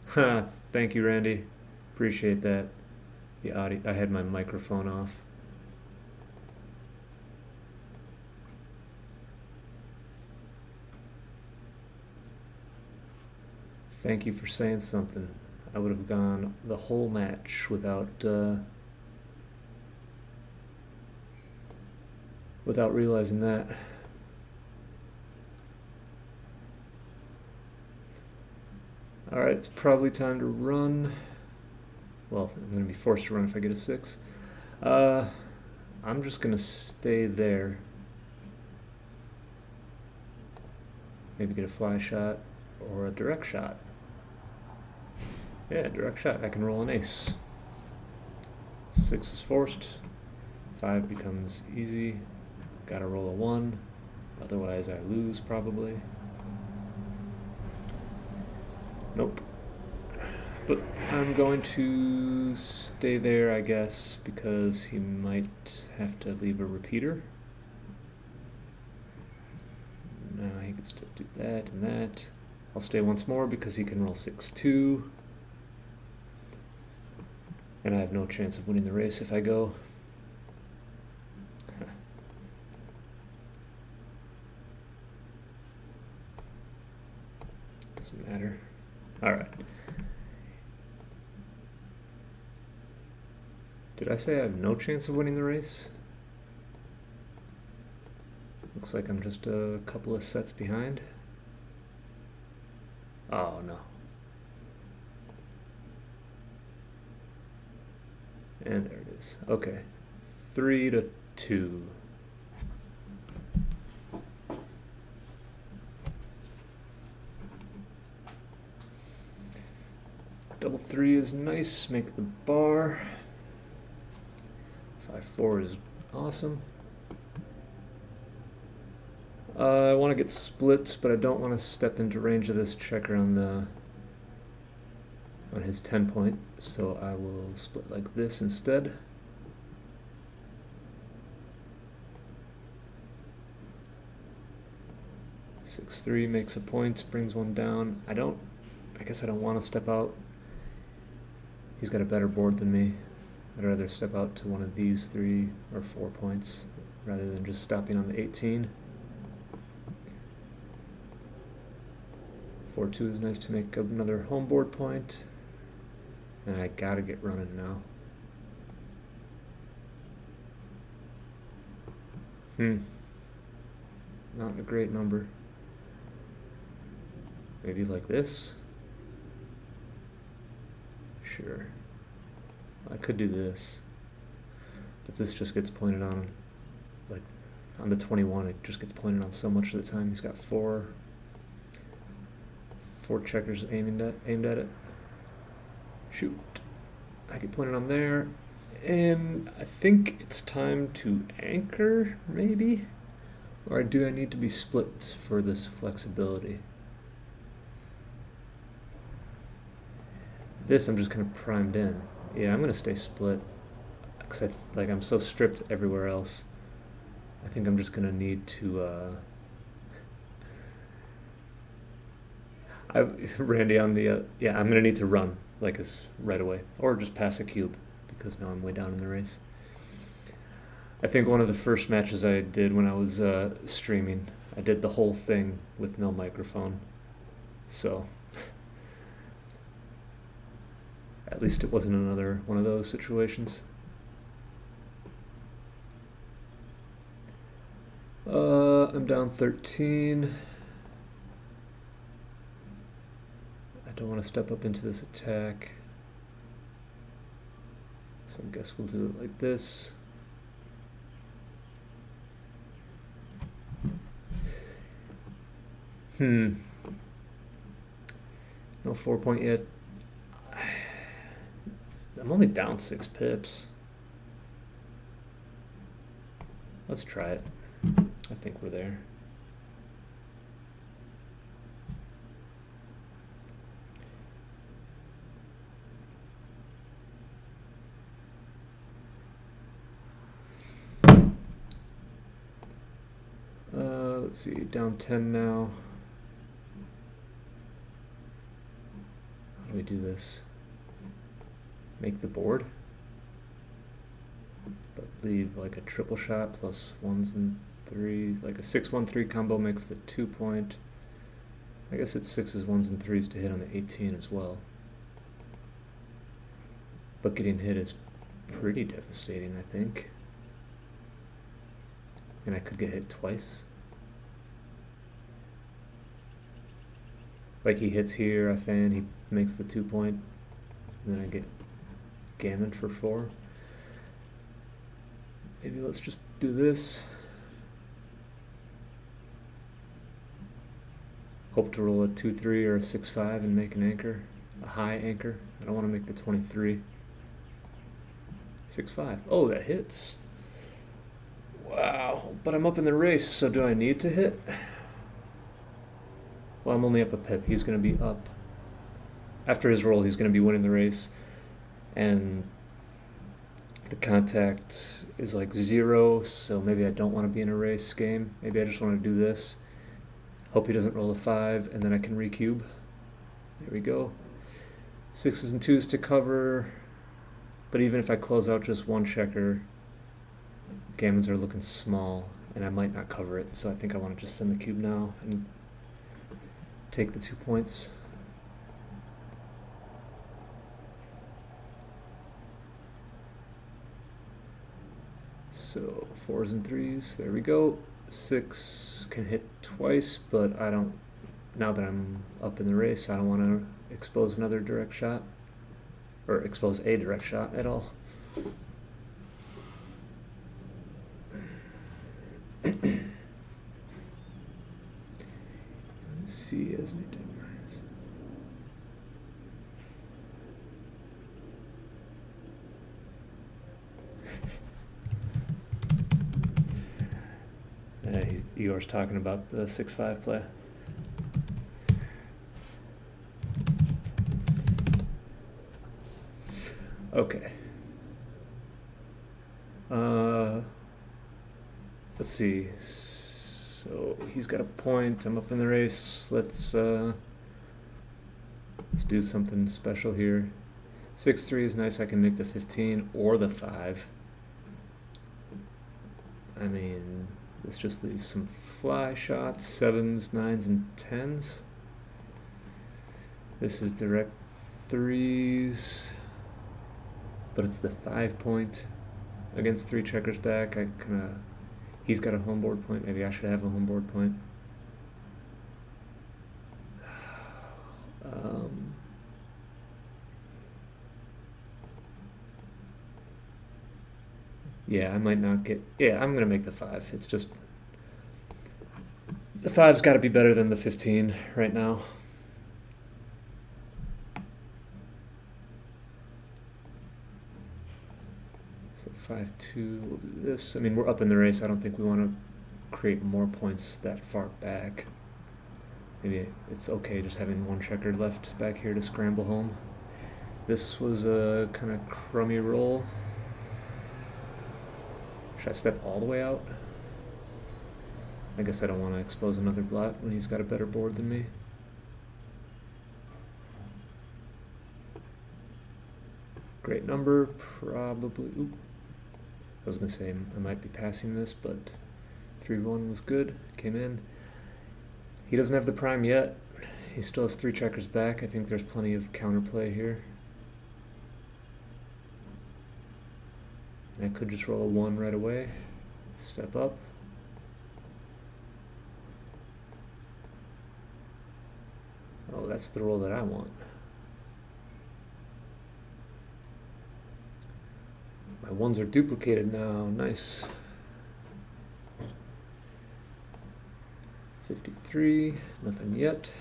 Thank you, Randy. Appreciate that. The audio. I had my microphone off. Thank you for saying something. I would have gone the whole match without realizing that. All right, it's probably time to run. Well, I'm going to be forced to run if I get a 6. I'm just going to stay there. Maybe get a fly shot or a direct shot. Yeah, direct shot. I can roll an ace. 6 is forced. 5 becomes easy. Gotta roll a 1. Otherwise I lose probably. Nope. But I'm going to stay there, I guess, because he might have to leave a repeater. Now he gets to do that and that. I'll stay once more because he can roll 6-2. And I have no chance of winning the race if I go. Doesn't matter. Alright. Did I say I have no chance of winning the race? Looks like I'm just a couple of sets behind. Oh no. And there it is. Okay. 3-2. Double 3 is nice. Make the bar. 5-4 is awesome. I want to get splits, but I don't want to step into range of this checker on his 10 point, so I will split like this instead. Six, 3 makes a point, brings one down. I guess I don't want to step out. He's got a better board than me. I'd rather step out to one of these 3 or 4 points rather than just stopping on the 18. 4-2 is nice to make another home board point. And I gotta get running now. Not a great number. Maybe like this? Sure. I could do this. But this just gets pointed on, like, on the 21, it just gets pointed on so much of the time. He's got four checkers aimed at it. Shoot. I get pointed on there. And I think it's time to anchor, maybe? Or do I need to be split for this flexibility? This I'm just kind of primed in. Yeah, I'm going to stay split. Because I'm so stripped everywhere else. I think I'm just going to need to... Randy on the... yeah, I'm going to need to run right away. Or just pass a cube, because now I'm way down in the race. I think one of the first matches I did when I was streaming, I did the whole thing with no microphone. So... at least it wasn't another one of those situations. I'm down 13. I don't want to step up into this attack. So I guess we'll do it like this. No 4 point yet. I'm only down 6 pips. Let's try it. I think we're there. Let's see, down 10 now. How do we do this? Make the board, but leave like a triple shot plus 1s and 3s. Like a 6-1-3 combo makes the 2-point. I guess it's 6s, 1s, and 3s to hit on the 18 as well. But getting hit is pretty devastating, I think. And I could get hit twice. Like he hits here, I fan, he makes the 2-point, and then I get gammoned for 4. Maybe let's just do this. Hope to roll a 2-3 or a 6-5 and make an anchor, a high anchor. I don't want to make the 23. 6-5. Oh, that hits. Wow, but I'm up in the race, so do I need to hit? Well, I'm only up a pip. He's going to be up. After his roll, he's going to be winning the race. And the contact is like 0, so maybe I don't want to be in a race game. Maybe I just want to do this. Hope he doesn't roll a 5, and then I can recube. There we go. 6s and 2s to cover. But even if I close out just one checker, gammons are looking small, and I might not cover it. So I think I want to just send the cube now and take the 2 points. So 4s and 3s, there we go. 6 can hit twice, but I don't, now that I'm up in the race, I don't want to expose another direct shot, or expose a direct shot at all. Let's see, as we do. Igor's talking about the 6-5 play. Okay. Let's see. So he's got a point. I'm up in the race. Let's do something special here. 6-3 is nice. I can make the 15 or the 5. I mean, this just leaves some fly shots, 7s, 9s, and 10s. This is direct 3s, but it's the 5-point against 3 checkers back. He's got a home board point. Maybe I should have a home board point. Yeah, I might not get... Yeah, I'm going to make the 5. It's just... The 5's got to be better than the 15 right now. So 5-2, we'll do this. I mean, we're up in the race. I don't think we want to create more points that far back. Maybe it's okay just having one checker left back here to scramble home. This was a kind of crummy roll. Should I step all the way out? I guess I don't want to expose another blot when he's got a better board than me. Great number, probably. Oop. I was going to say I might be passing this, but 3-1 was good. Came in. He doesn't have the prime yet. He still has 3 checkers back. I think there's plenty of counterplay here. And I could just roll a 1 right away. Step up. Oh, that's the roll that I want. My 1s are duplicated now. Nice. 53. Nothing yet.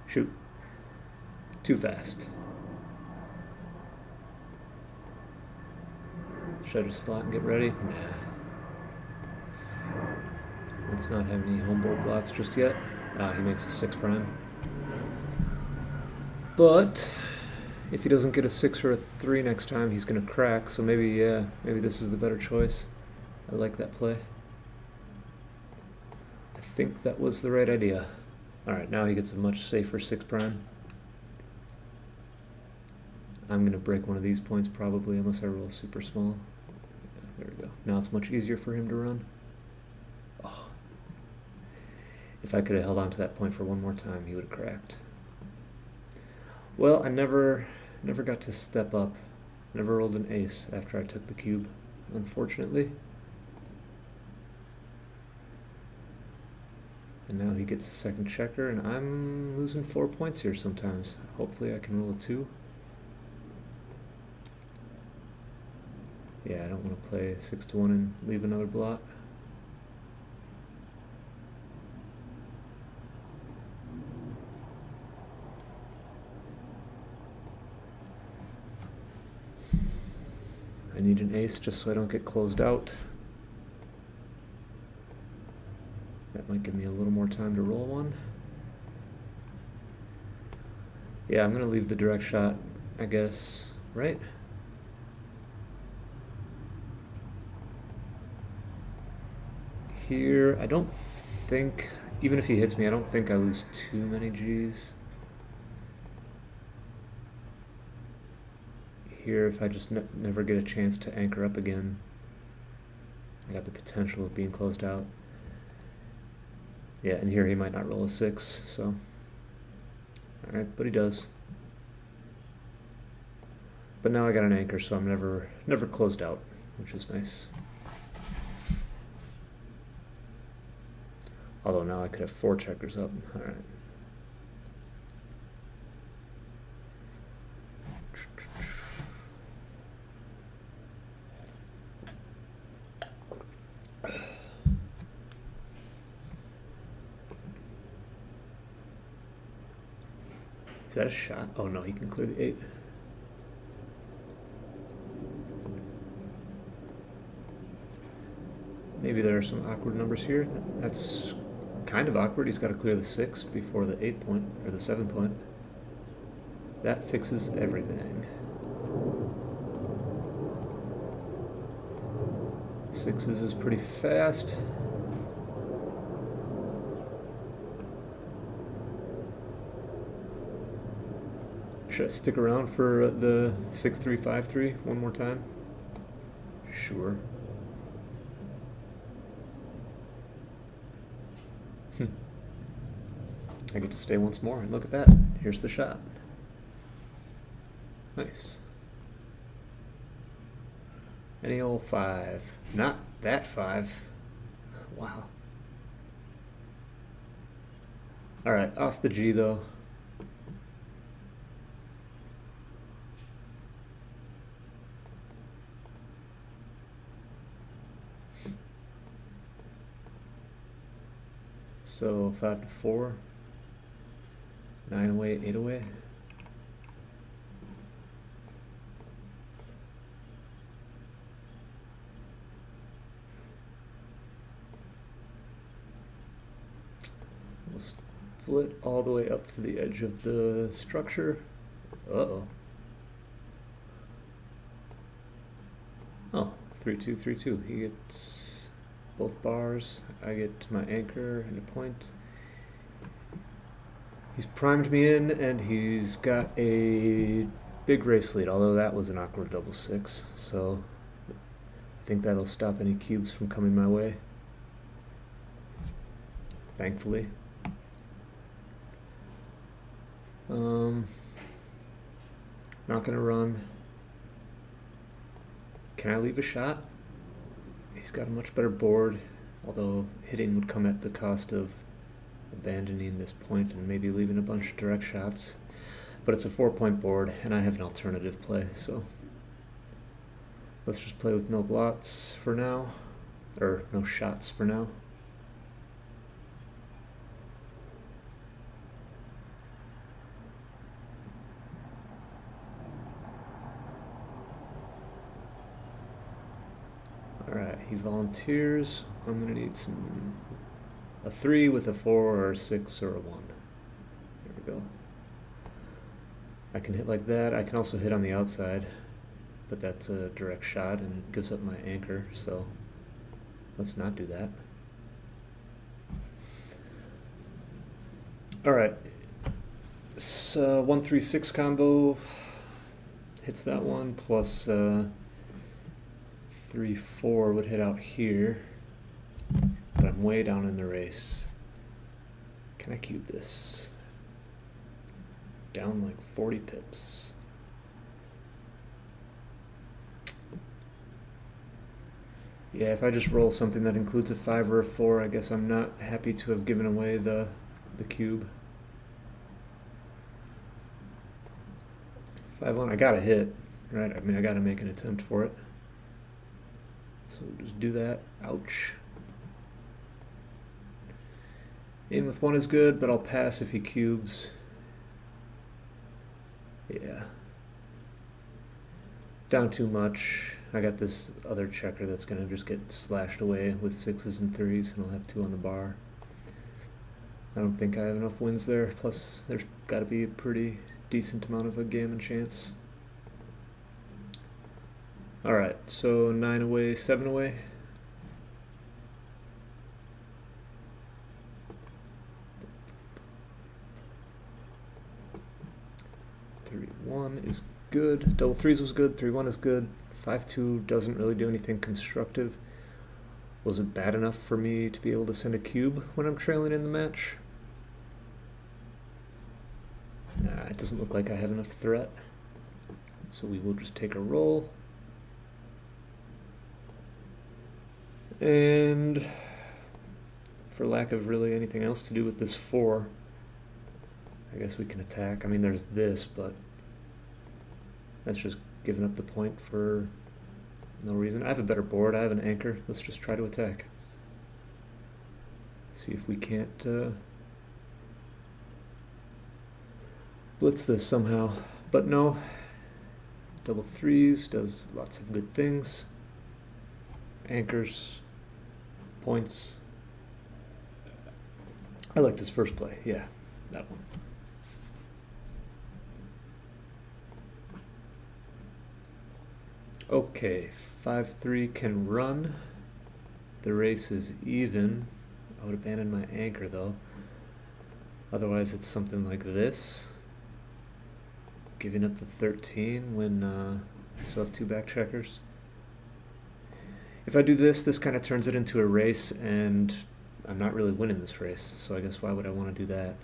Shoot. Too fast. Should I just slot and get ready? Nah. Let's not have any homeboard blots just yet. He makes a 6 prime. But if he doesn't get a 6 or a 3 next time, he's going to crack. So maybe, yeah, maybe this is the better choice. I like that play. I think that was the right idea. Alright, now he gets a much safer 6 prime. I'm going to break one of these points probably, unless I roll super small. Yeah, there we go. Now it's much easier for him to run. Oh. If I could have held on to that point for one more time, he would have cracked. Well, I never got to step up. Never rolled an ace after I took the cube, unfortunately. And now he gets a second checker, and I'm losing 4 points here sometimes. Hopefully I can roll a 2. Yeah, I don't want to play 6-1 and leave another blot. I need an ace just so I don't get closed out. That might give me a little more time to roll one. Yeah, I'm going to leave the direct shot, I guess, right? Here, I don't think, even if he hits me, I don't think I lose too many G's. Here, if I just never get a chance to anchor up again, I got the potential of being closed out. Yeah, and here he might not roll a 6, so. Alright, but he does. But now I got an anchor, so I'm never closed out, which is nice. Although now I could have 4 checkers up. Alright. Is that a shot? Oh no, he can clear the 8. Maybe there are some awkward numbers here. That's kind of awkward. He's got to clear the 6 before the 8 point, or the 7 point. That fixes everything. 6s is pretty fast. Should I stick around for the 6-3-5-3 one more time? Sure. I get to stay once more, and look at that. Here's the shot. Nice. Any old 5. Not that 5. Wow. Alright, off the G though. So 5-4, 9 away, 8 away. We'll split all the way up to the edge of the structure. Uh-oh. Oh, 3-2, 3-2. He gets both bars. I get my anchor and a point. He's primed me in, and he's got a big race lead, although that was an awkward double 6, so I think that'll stop any cubes from coming my way. Thankfully. Not gonna run. Can I leave a shot? He's got a much better board, although hitting would come at the cost of abandoning this point and maybe leaving a bunch of direct shots. But it's a 4-point board, and I have an alternative play, so let's just play with no blots for now, or no shots for now. Alright, he volunteers. I'm going to need a 3 with a 4 or a 6 or a 1. There we go. I can hit like that. I can also hit on the outside, but that's a direct shot and it gives up my anchor, so let's not do that. Alright. 1-3-6 combo hits that one, plus 3-4 would hit out here. But I'm way down in the race. Can I cube this? Down like 40 pips. Yeah, if I just roll something that includes a 5 or a 4, I guess I'm not happy to have given away the cube. 5-1, I gotta hit, right? I mean, I gotta make an attempt for it. So we'll just do that. Ouch. In with 1 is good, but I'll pass if he cubes. Yeah. Down too much. I got this other checker that's going to just get slashed away with 6s and 3s, and I'll have 2 on the bar. I don't think I have enough wins there, plus there's got to be a pretty decent amount of a gammon chance. Alright, so 9 away, 7 away. Three, 1 is good. Double 3s was good. 3-1 is good. 5-2 doesn't really do anything constructive. Was it bad enough for me to be able to send a cube when I'm trailing in the match? Nah, it doesn't look like I have enough threat. So we will just take a roll. And for lack of really anything else to do with this 4, I guess we can attack. I mean, there's this, but that's just giving up the point for no reason. I have a better board. I have an anchor. Let's just try to attack. See if we can't blitz this somehow. But no. Double 3s does lots of good things. Anchors. Points. I liked his first play. Yeah, that one. Okay, 5-3 can run. The race is even. I would abandon my anchor though. Otherwise it's something like this. Giving up the 13 when I still have 2 back checkers. If I do this, this kind of turns it into a race, and I'm not really winning this race, so I guess why would I want to do that?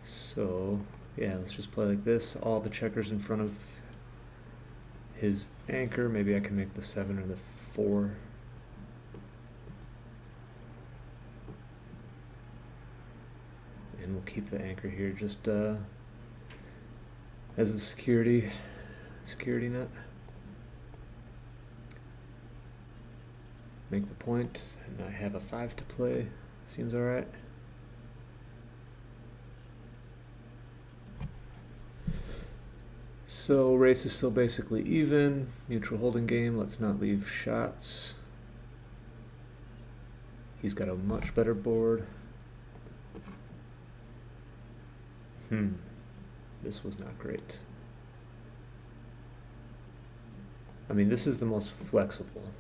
So, yeah, let's just play like this. All the checkers in front of his anchor. Maybe I can make the 7 or the 4. And we'll keep the anchor here just as a security net. Make the point, and I have a 5 to play. Seems alright. So race is still basically even. Neutral holding game. Let's not leave shots. He's got a much better board. This was not great. I mean, this is the most flexible.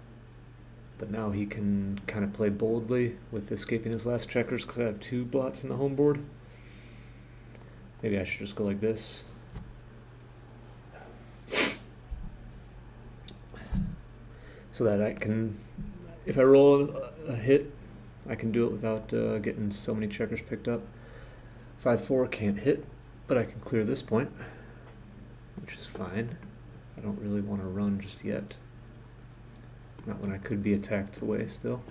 But now he can kind of play boldly with escaping his last checkers because I have 2 blots in the home board. Maybe I should just go like this. So that I can, if I roll a hit, I can do it without getting so many checkers picked up. 5-4 can't hit, but I can clear this point, which is fine. I don't really want to run just yet. Not when I could be attacked away still.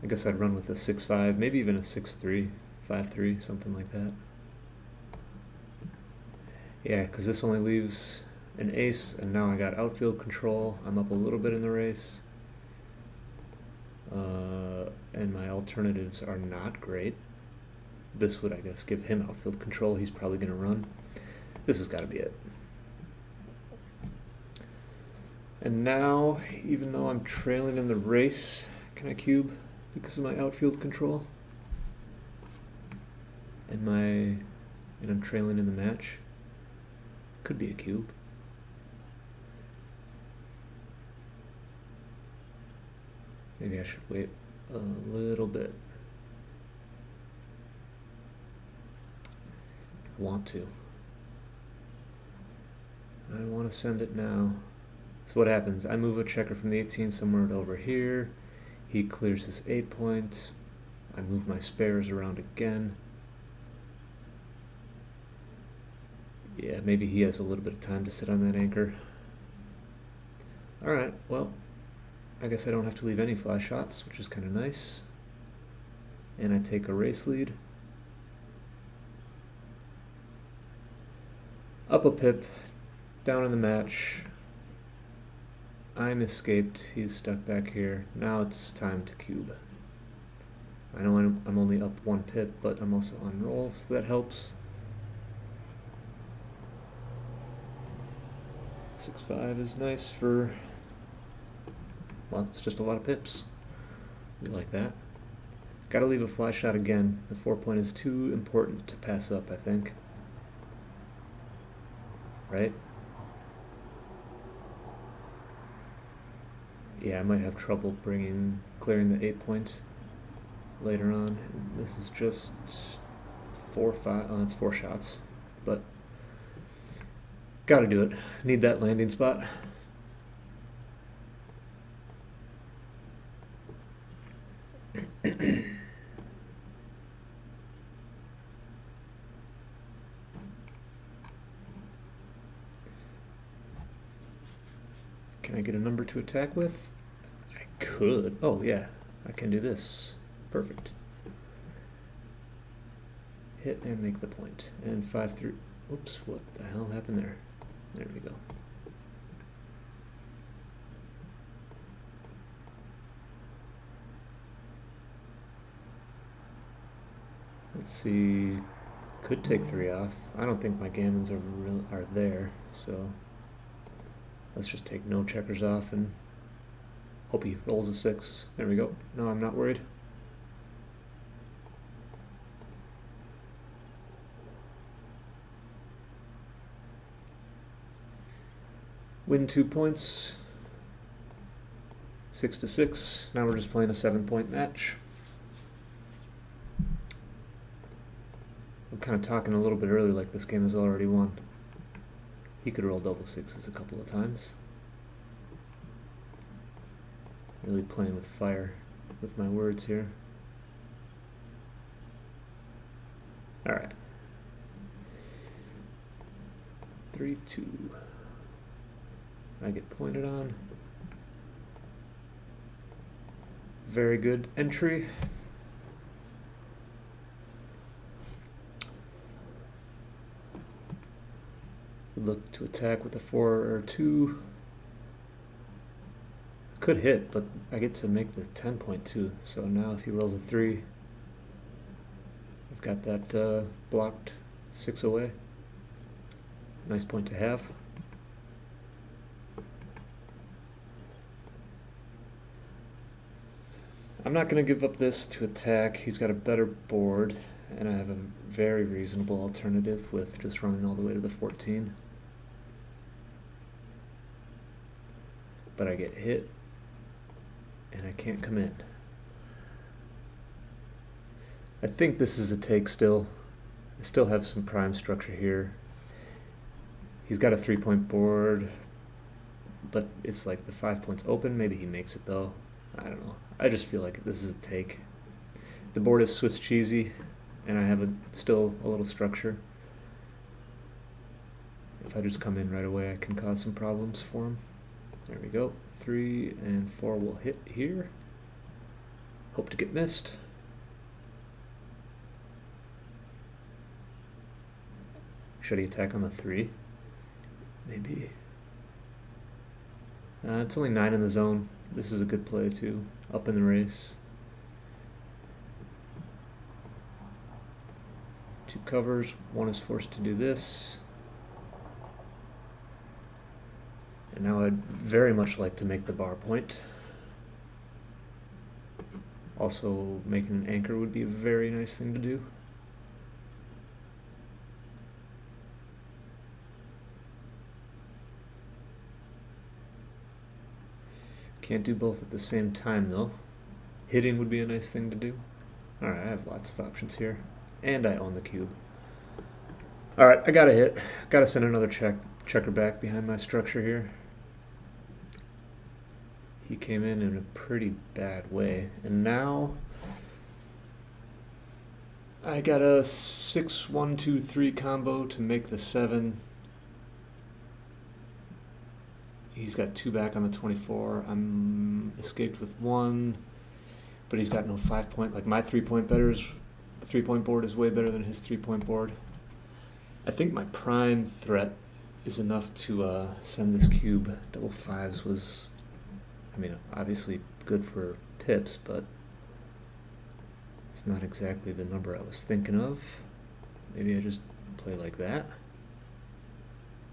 I guess I'd run with a 6-5, maybe even a 6-3, 5-3, something like that. Yeah, because this only leaves an ace, and now I got outfield control. I'm up a little bit in the race. And my alternatives are not great. This would, I guess, give him outfield control. He's probably going to run. This has got to be it. And now, even though I'm trailing in the race, can I cube because of my outfield control? And I'm trailing in the match. Could be a cube. Maybe I should wait a little bit. I want to send it now. So what happens? I move a checker from the 18 somewhere over here. He clears his 8 points. I move my spares around again. Yeah, maybe he has a little bit of time to sit on that anchor. Alright, well, I guess I don't have to leave any fly shots, which is kind of nice. And I take a race lead. Up a pip, down in the match. I'm escaped, he's stuck back here. Now it's time to cube. I know I'm only up 1 pip, but I'm also on roll, so that helps. 6-5 is nice for, well, it's just a lot of pips. We like that. Gotta leave a fly shot again. The 4 point is too important to pass up, I think. Right? Yeah, I might have trouble clearing the 8 points later on. This is just 4-5. Oh, that's 4 shots, but gotta do it. Need that landing spot. Can I get a number to attack with? I could. Oh yeah, I can do this. Perfect. Hit and make the point. And 5-3. Oops, what the hell happened there? There we go. Let's see. Could take 3 off. I don't think my gammons are there, so let's just take no checkers off and hope he rolls a 6. There we go. No, I'm not worried. Win 2 points. 6-6. Now we're just playing a 7-point match. I'm kind of talking a little bit early like this game is already won. He could roll double 6s a couple of times. Really playing with fire with my words here. Alright. 3-2. I get pointed on. Very good entry. Look to attack with a 4 or 2. Could hit, but I get to make the 10.2. So now if he rolls a 3, I've got that blocked 6 away. Nice point to have. I'm not going to give up this to attack. He's got a better board, and I have a very reasonable alternative with just running all the way to the 14. But I get hit, and I can't come in. I think this is a take still. I still have some prime structure here. He's got a 3-point board, but it's like the 5 points open. Maybe he makes it though. I don't know. I just feel like this is a take. The board is Swiss cheesy, and I have still a little structure. If I just come in right away, I can cause some problems for him. There we go. 3 and 4 will hit here. Hope to get missed. Should he attack on the 3? Maybe. It's only 9 in the zone. This is a good play too. Up in the race. 2 covers. 1 is forced to do this. And now I'd very much like to make the bar point. Also, making an anchor would be a very nice thing to do. Can't do both at the same time though. Hitting would be a nice thing to do. Alright, I have lots of options here. And I own the cube. Alright, I gotta hit. Gotta send another checker back behind my structure here. He came in a pretty bad way. And now I got a 6-1-2-3 combo to make the 7. He's got 2 back on the 24. I'm escaped with 1, but he's got no 5-point. Like my 3-point board is way better than his 3-point board. I think my prime threat is enough to send this cube. Double 5s was, I mean, obviously good for pips, but it's not exactly the number I was thinking of. Maybe I just play like that.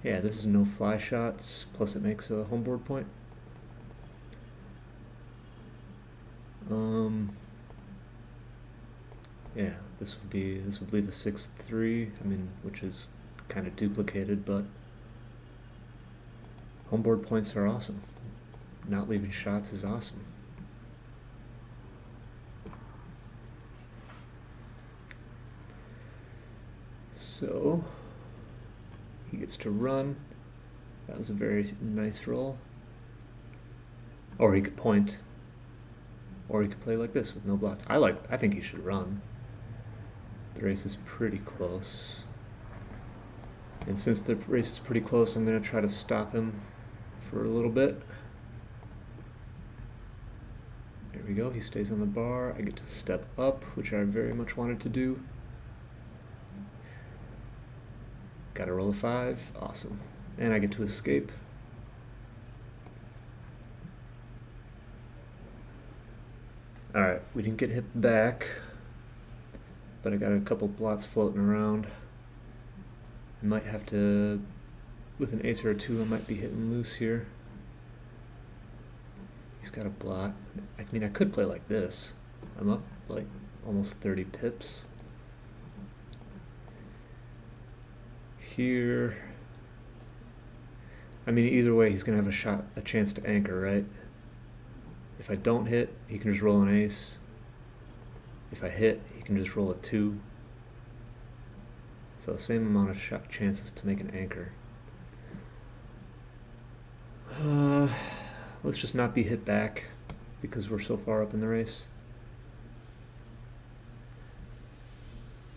Yeah, this is no fly shots, plus it makes a home board point. Yeah, this would leave a 6-3, I mean, which is kind of duplicated, but home board points are awesome. Not leaving shots is awesome. So he gets to run. That was a very nice roll. Or he could point. Or he could play like this with no blots. I think he should run. The race is pretty close. And since the race is pretty close, I'm going to try to stop him for a little bit. There we go. He stays on the bar. I get to step up, which I very much wanted to do. Got to roll a 5. Awesome. And I get to escape. Alright, we didn't get hit back, but I got a couple blots floating around. I might have to, with an ace or a 2, I might be hitting loose here. He's got a blot. I mean, I could play like this. I'm up like almost 30 pips. Here, I mean, either way, he's going to have a chance to anchor, right? If I don't hit, he can just roll an ace. If I hit, he can just roll a 2. So the same amount of chances to make an anchor. Let's just not be hit back because we're so far up in the race.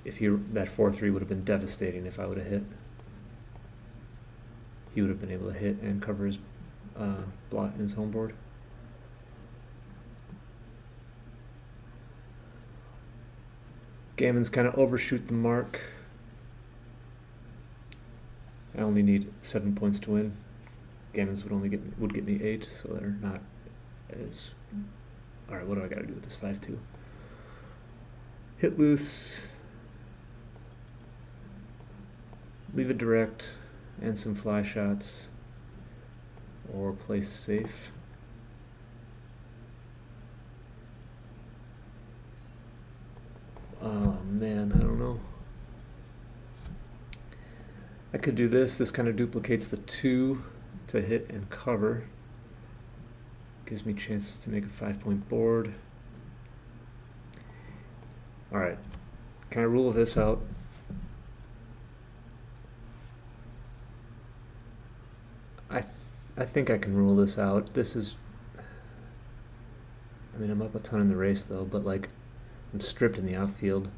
That 4-3 would have been devastating if I would have hit. He would have been able to hit and cover his blot in his home board. Gammons kind of overshoot the mark. I only need 7 points to win. Gammons would get me 8, so they're not as. All right, what do I got to do with this 5-2? Hit loose. Leave it direct and some fly shots, or play safe. Oh man, I don't know. I could do this. This kind of duplicates the 2 to hit and cover. Gives me chances to make a 5-point board. Alright, can I rule this out? I think I can rule this out. This is, I mean, I'm up a ton in the race though, but like, I'm stripped in the outfield.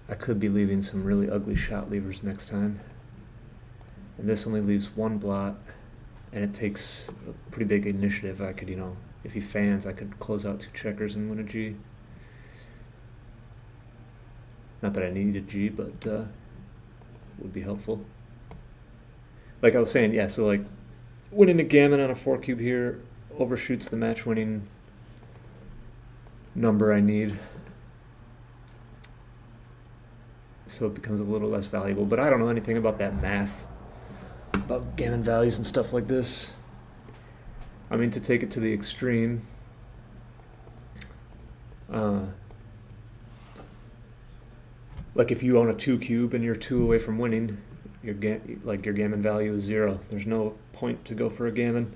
I could be leaving some really ugly shot levers next time. And this only leaves 1 blot, and it takes a pretty big initiative. I could, if he fans, I could close out 2 checkers and win a G. Not that I need a G, but would be helpful. Like I was saying, yeah, so like winning a gammon on a 4 cube here overshoots the match winning number I need. So it becomes a little less valuable, but I don't know anything about that math, about gammon values and stuff like this. I mean, to take it to the extreme, like if you own a 2 cube and you're 2 away from winning, your gammon value is 0. There's no point to go for a gammon.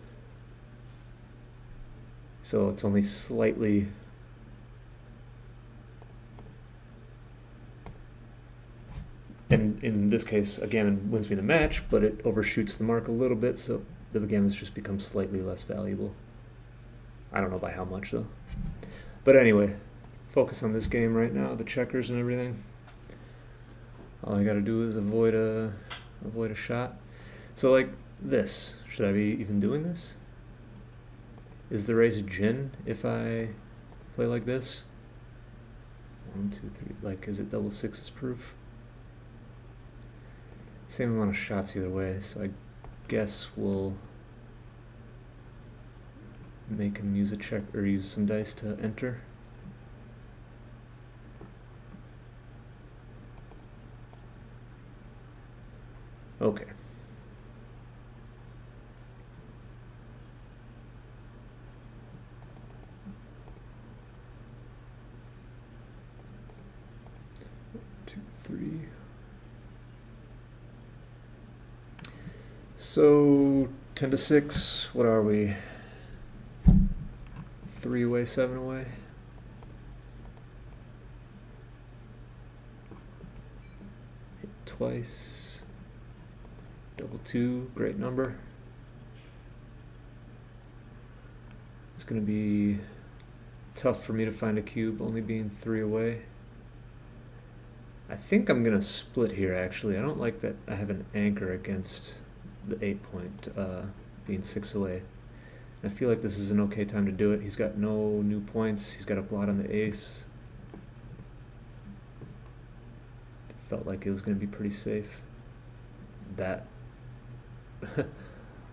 So it's only slightly... And in this case, a gammon wins me the match, but it overshoots the mark a little bit, so the gammons just become slightly less valuable. I don't know by how much, though. But anyway, focus on this game right now, the checkers and everything. All I gotta do is avoid a shot. So like this, should I be even doing this? Is the race gin if I play like this? 1, 2, 3, like is it double sixes proof? Same amount of shots either way, so I guess we'll make him use a check or use some dice to enter. Okay. Two, three. So 10 to 6, what are we? 3 away, 7 away. Hit twice. Double 2, great number. It's going to be tough for me to find a cube, only being 3 away. I think I'm going to split here, actually. I don't like that I have an anchor against the 8 point being 6 away. I feel like this is an okay time to do it. He's got no new points. He's got a blot on the ace. Felt like it was going to be pretty safe. That 1s,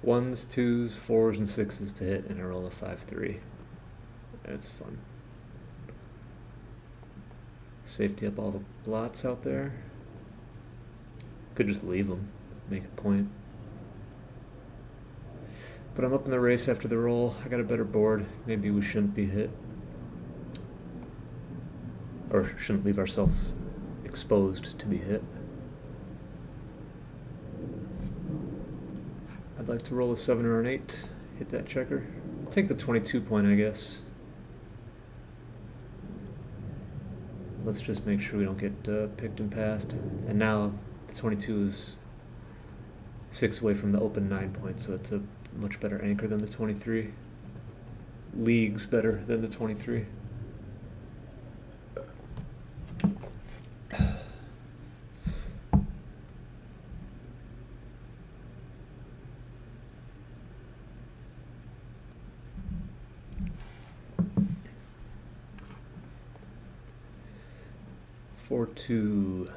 2s, 4s, and 6s to hit in a roll of 5-3. That's fun. Safety up all the blots out there. Could just leave them, make a point. But I'm up in the race after the roll. I got a better board. Maybe we shouldn't be hit. Or shouldn't leave ourselves exposed to be hit. I'd like to roll a 7 or an 8. Hit that checker. I'll take the 22 point, I guess. Let's just make sure we don't get picked and passed. And now the 22 is 6 away from the open 9 point, so it's a much better anchor than the 23. Leagues better than the 23. Four, 2.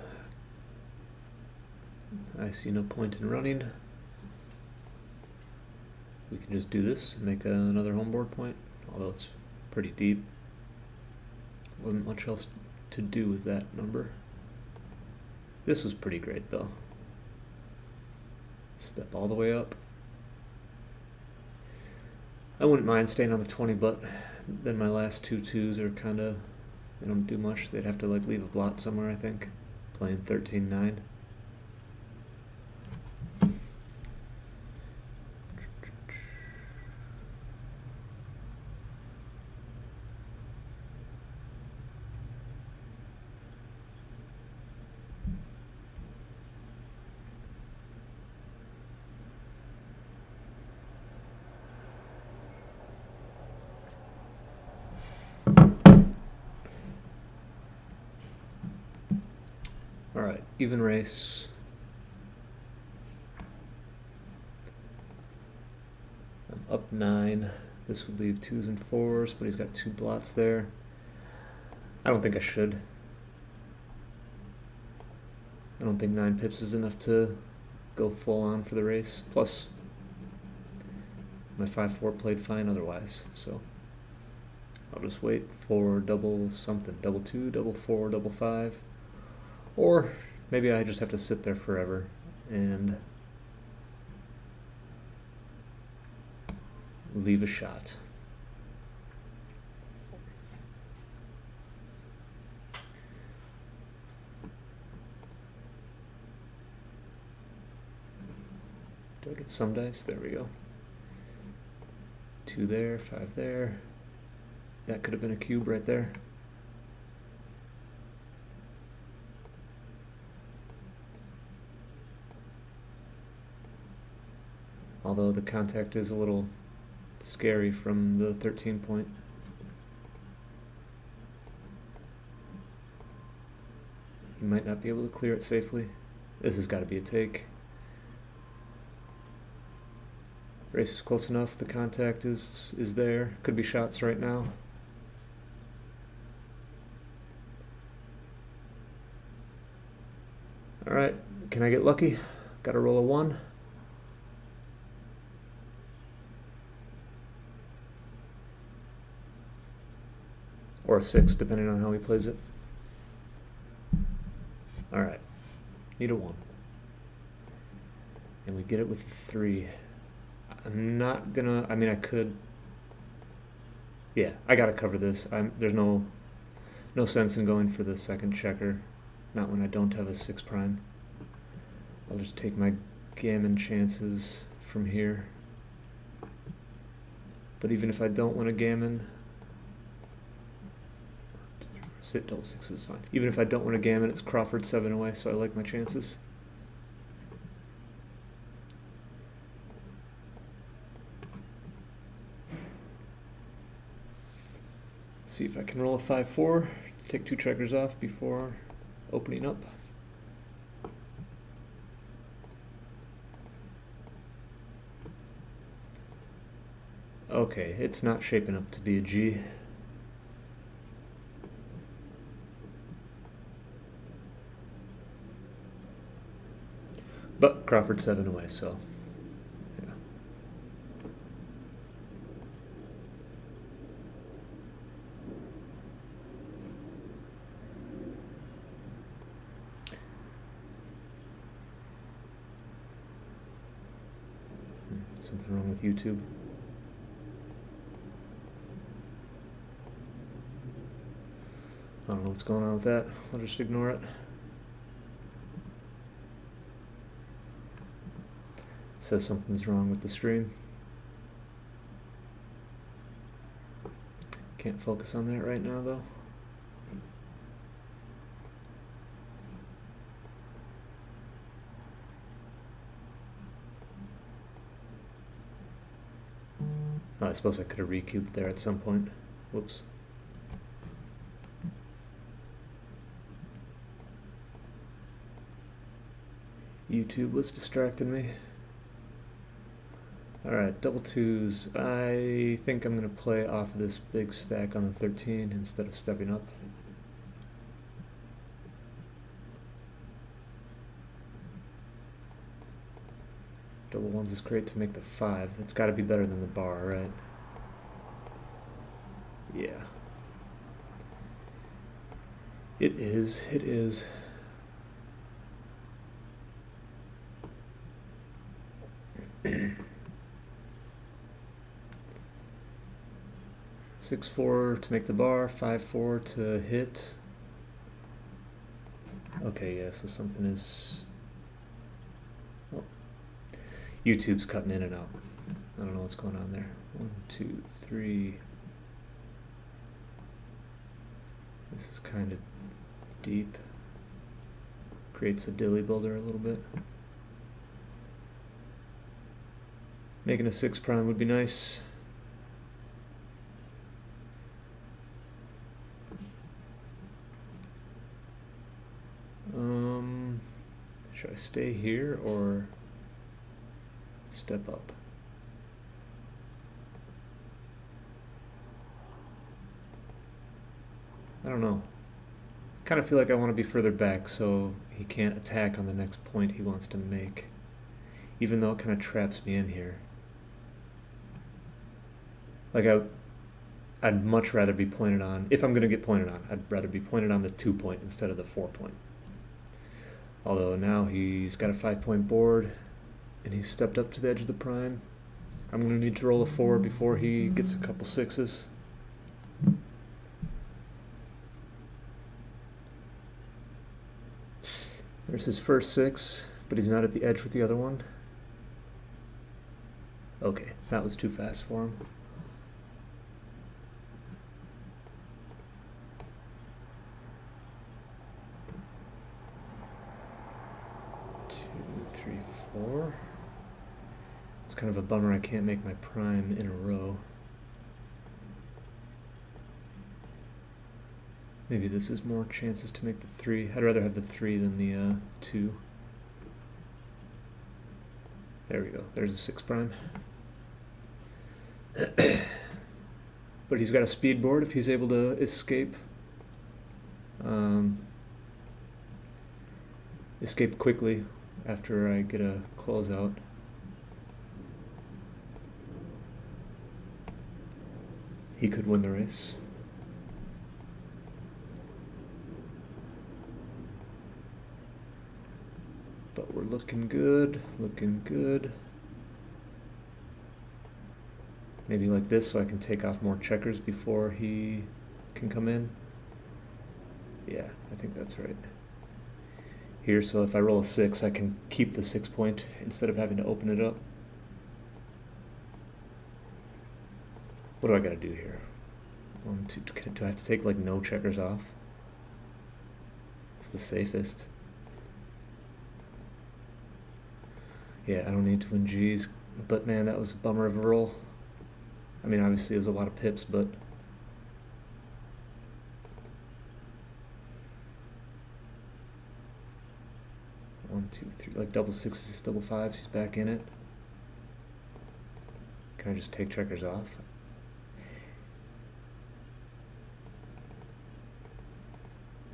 I see no point in running. We can just do this and make another homeboard point, although it's pretty deep. Wasn't much else to do with that number. This was pretty great though. Step all the way up. I wouldn't mind staying on the 20, but then my last 2 2s are kind of, they don't do much. They'd have to like leave a blot somewhere, I think. Playing 13-9. Alright, even race. I'm up 9. This would leave 2s and 4s, but he's got 2 blots there. I don't think I should. I don't think 9 pips is enough to go full on for the race. Plus, my 5-4 played fine otherwise, so I'll just wait for double something. Double 2, double 4, double 5. Or maybe I just have to sit there forever and leave a shot. Do I get some dice? There we go. 2 there, 5 there. That could have been a cube right there. Although the contact is a little scary from the 13 point. He might not be able to clear it safely. This has got to be a take. Race is close enough. The contact is there. Could be shots right now. All right, can I get lucky? Got to roll a 1. Or a 6, depending on how he plays it. All right, need a 1. And we get it with a 3. I'm not gonna, I mean, I could. Yeah, I gotta cover this. There's no sense in going for the second checker. Not when I don't have a 6 prime. I'll just take my gammon chances from here. But even if I don't want a gammon, sit double 6 is fine. Even if I don't want a gammon, it's Crawford 7 away, so I like my chances. Let's see if I can roll a 5-4, take 2 checkers off before opening up. Okay, it's not shaping up to be a G. But Crawford 7 away, so yeah. Something wrong with YouTube. I don't know what's going on with that. I'll just ignore it. It says something's wrong with the stream. Can't focus on that right now though. Oh, I suppose I could have recubed there at some point. Whoops. YouTube was distracting me. Alright, double 2s. I think I'm going to play off of this big stack on the 13 instead of stepping up. Double 1s is great to make the 5. It's got to be better than the bar, right? Yeah. It is. It is. Six 4 to make the bar, 5-4 to hit. Okay, yeah, so something is. Oh. YouTube's cutting in and out. I don't know what's going on there. 1, 2, 3. This is kind of deep. Creates a dilly builder a little bit. Making a 6 prime would be nice. Should I stay here or step up? I don't know. Kind of feel like I want to be further back so he can't attack on the next point he wants to make, even though it kind of traps me in here. Like I'd much rather be pointed on, if I'm going to get pointed on, I'd rather be pointed on the 2 point instead of the 4 point. Although now he's got a 5 point board and he's stepped up to the edge of the prime. I'm going to need to roll a 4 before he gets a couple 6s. There's his first 6, but he's not at the edge with the other one. Okay, that was too fast for him. 3, 4. It's kind of a bummer I can't make my prime in a row. Maybe this is more chances to make the 3. I'd rather have the 3 than the 2. There we go. There's a 6 prime. But he's got a speed board if he's able to escape. Escape quickly after I get a closeout. He could win the race. But we're looking good, looking good. Maybe like this so I can take off more checkers before he can come in. Yeah, I think that's right. Here, so if I roll a 6, I can keep the 6 point instead of having to open it up. What do I gotta do here? 1, 2, do I have to take like no checkers off? It's the safest. Yeah, I don't need to win G's, but man, that was a bummer of a roll. I mean, obviously it was a lot of pips, but one, two, three, like double sixes, double fives, he's back in it. Can I just take checkers off?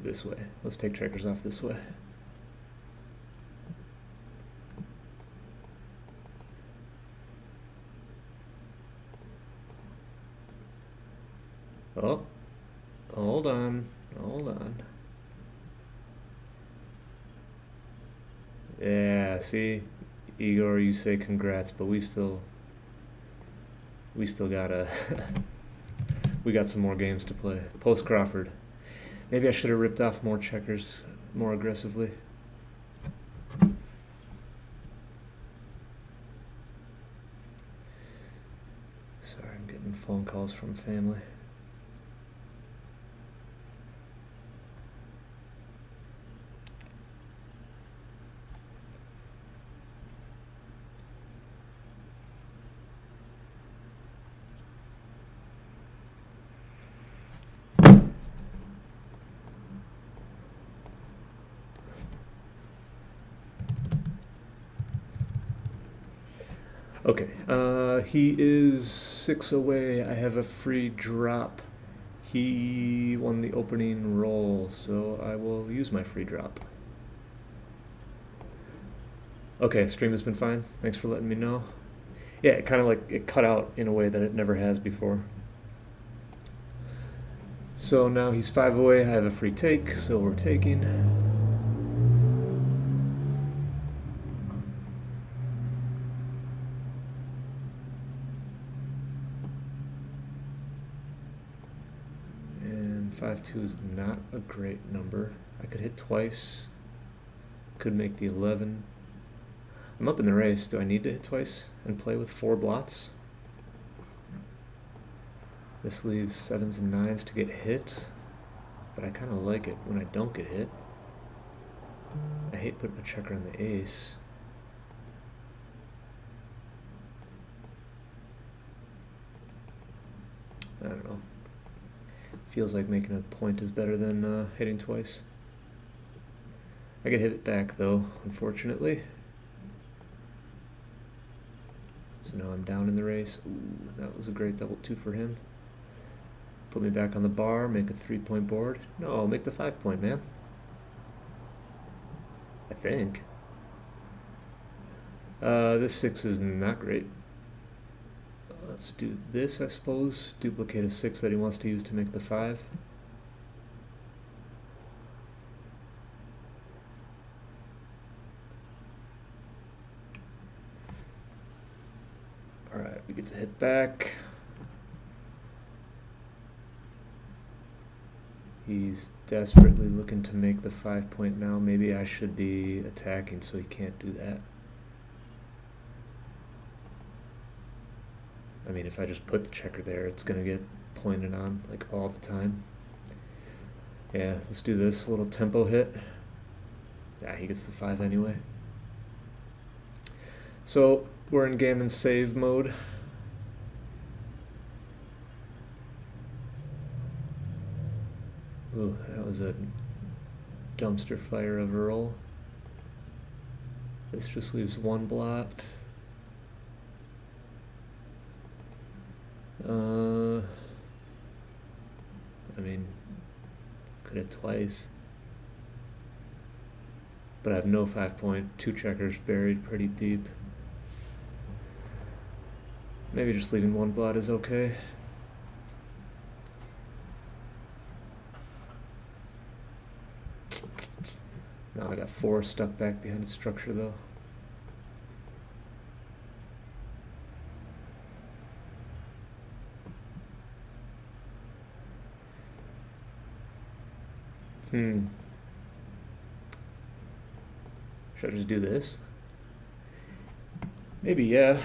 This way. Let's take checkers off this way. Oh, hold on, hold on. Yeah, see, Igor, you say congrats, but we still gotta, we got some more games to play. Post Crawford. Maybe I should have ripped off more checkers more aggressively. Sorry, I'm getting phone calls from family. Okay, he is 6 away. I have a free drop. He won the opening roll, so I will use my free drop. Okay, stream has been fine. Thanks for letting me know. Yeah, it kind of like it cut out in a way that it never has before. So now he's 5 away. I have a free take, so we're taking. And 5-2 is not a great number. I could hit twice. Could make the 11. I'm up in the race. Do I need to hit twice and play with 4 blots? This leaves 7s and 9s to get hit, but I kind of like it when I don't get hit. I hate putting a checker on the ace. I don't know. Feels like making a point is better than hitting twice. I could hit it back though, unfortunately. So now I'm down in the race. Ooh, that was a great double 2 for him. Put me back on the bar, make a 3-point board. No, make the 5-point, man. I think. This 6 is not great. Let's do this, I suppose. Duplicate a 6 that he wants to use to make the 5. Alright, we get to hit back. He's desperately looking to make the 5-point now. Maybe I should be attacking so he can't do that. I mean, if I just put the checker there, it's going to get pointed on, like, all the time. Yeah, let's do this. A little tempo hit. Yeah, he gets the 5 anyway. So we're in game and save mode. Ooh, that was a dumpster fire of a roll. This just leaves one blot. I mean, could have twice. But I have no 5-point, 2 checkers buried pretty deep. Maybe just leaving one blot is okay. Now I got 4 stuck back behind the structure though. Should I just do this? Maybe, yeah.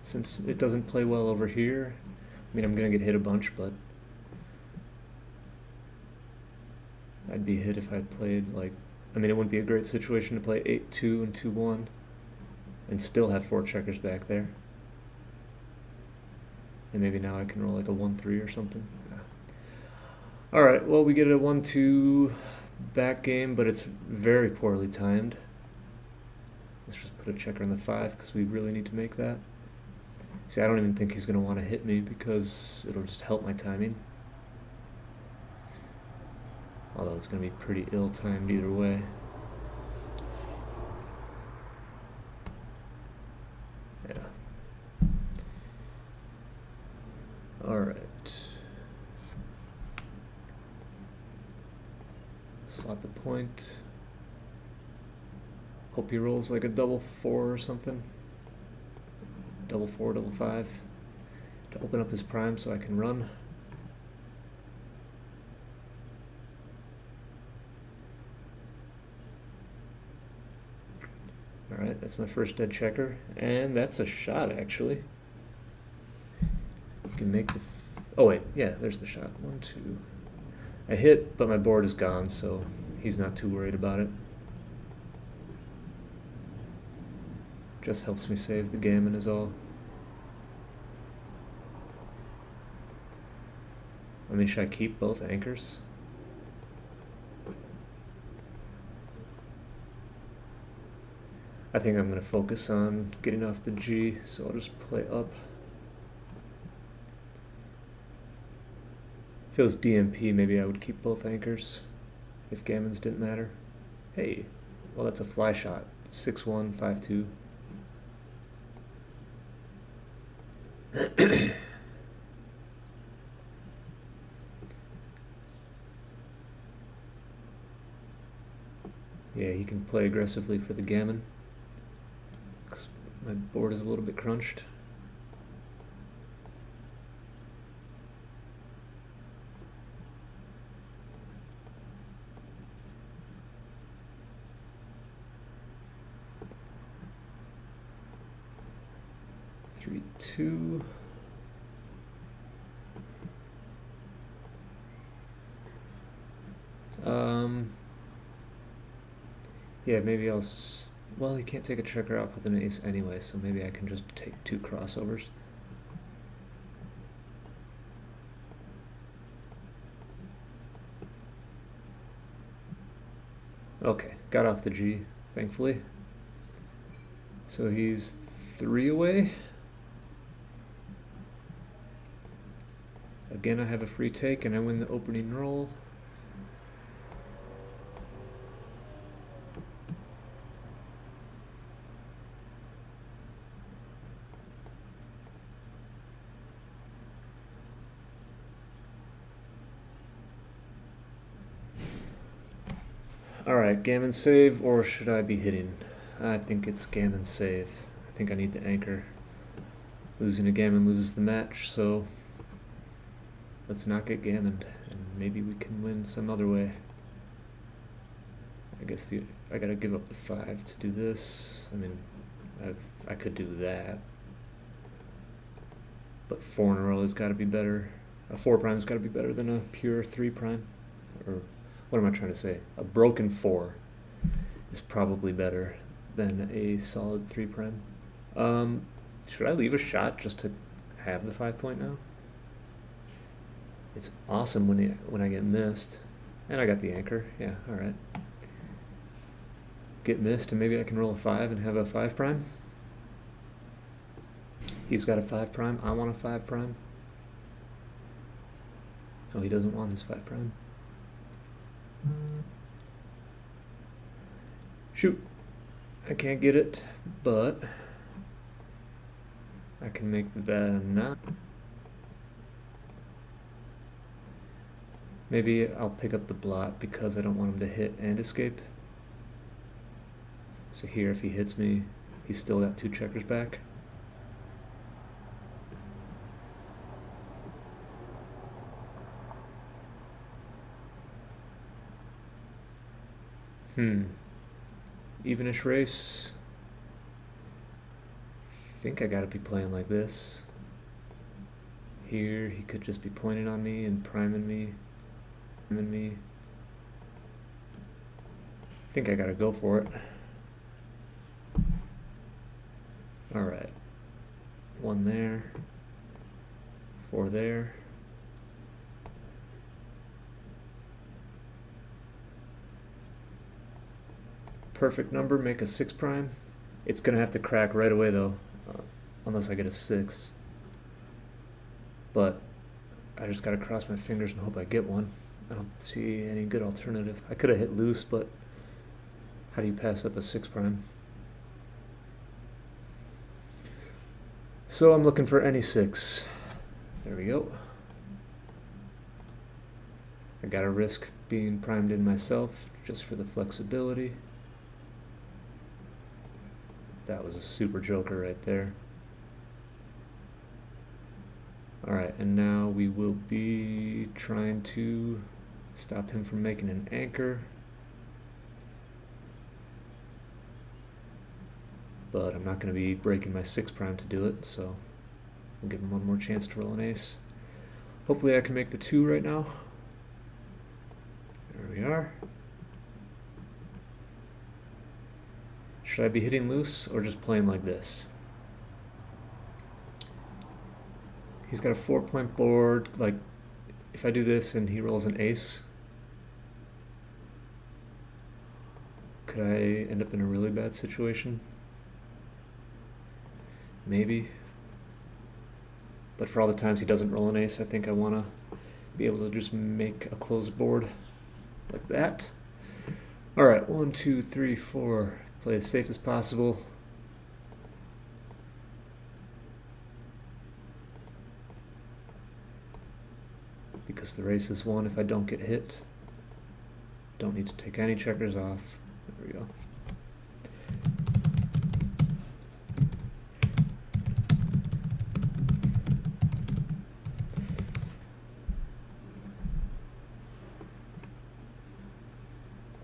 Since it doesn't play well over here. I mean, I'm gonna get hit a bunch, but I'd be hit if I played like, I mean, it wouldn't be a great situation to play 8-2 and 2-1 and still have 4 checkers back there. And maybe now I can roll like a 1-3 or something. Yeah. Alright, well, we get a 1-2 back game, but it's very poorly timed. Let's just put a checker on the 5 because we really need to make that. See, I don't even think he's going to want to hit me because it'll just help my timing. Although it's going to be pretty ill-timed either way. Yeah. Alright. Slot the point. Hope he rolls like a double 4 or something. Double 4, double 5. To open up his prime so I can run. Alright, that's my first dead checker. And that's a shot, actually. You can make the... oh, wait. Yeah, there's the shot. 1, 2. I hit, but my board is gone, so he's not too worried about it. Just helps me save the gammon is all. I mean, should I keep both anchors? I think I'm going to focus on getting off the G, so I'll just play up. If it was DMP, maybe I would keep both anchors if gammons didn't matter. Hey, well, that's a fly shot. 6-1, 5-2. Yeah, he can play aggressively for the gammon. My board is a little bit crunched. Three, 2. Yeah, maybe I'll... well, he can't take a checker off with an ace anyway, so maybe I can just take 2 crossovers. Okay, got off the G, thankfully. So he's 3 away. Again, I have a free take and I win the opening roll. Alright, gammon save, or should I be hitting? I think it's gammon save. I think I need the anchor. Losing a gammon loses the match, so let's not get gammoned, and maybe we can win some other way. I guess I gotta give up the 5 to do this. I mean, I could do that. But 4 in a row has gotta be better. A 4 prime's gotta be better than a pure 3 prime. Or what am I trying to say? A broken 4 is probably better than a solid 3 prime. Should I leave a shot just to have the 5 point now? It's awesome when I get missed. And I got the anchor. Yeah, alright. Get missed and maybe I can roll a 5 and have a 5 prime. He's got a 5 prime. I want a 5 prime. Oh, he doesn't want his 5 prime. Shoot. I can't get it, but I can make that not. Maybe I'll pick up the blot because I don't want him to hit and escape. So here, if he hits me, he's still got 2 checkers back. Evenish race. I think I gotta be playing like this. Here, he could just be pointing on me and priming me. I think I gotta go for it. Alright. 1 there. 4 there. Perfect number, make a 6 prime. It's gonna have to crack right away though, unless I get a 6. But I just gotta cross my fingers and hope I get one. I don't see any good alternative. I could have hit loose, but how do you pass up a 6 prime? So I'm looking for any 6. There we go. I gotta risk being primed in myself just for the flexibility. That was a super joker right there. Alright, and now we will be trying to stop him from making an anchor. But I'm not going to be breaking my 6 prime to do it, so we'll give him one more chance to roll an ace. Hopefully I can make the 2 right now. There we are. Should I be hitting loose or just playing like this? He's got a 4-point board. Like, if I do this and he rolls an ace, could I end up in a really bad situation? Maybe. But for all the times he doesn't roll an ace, I think I want to be able to just make a closed board like that. Alright, 1, 2, 3, 4. Play as safe as possible. Because the race is won if I don't get hit. Don't need to take any checkers off. There we go.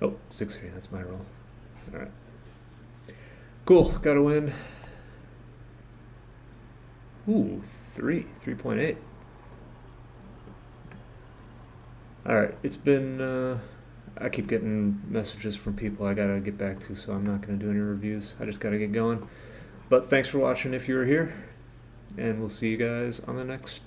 Oh, 6-3, that's my roll. Alright. Cool, gotta win. Ooh, 3.8. Alright, it's been, I keep getting messages from people I gotta get back to, so I'm not gonna do any reviews. I just gotta get going. But thanks for watching if you were here, and we'll see you guys on the next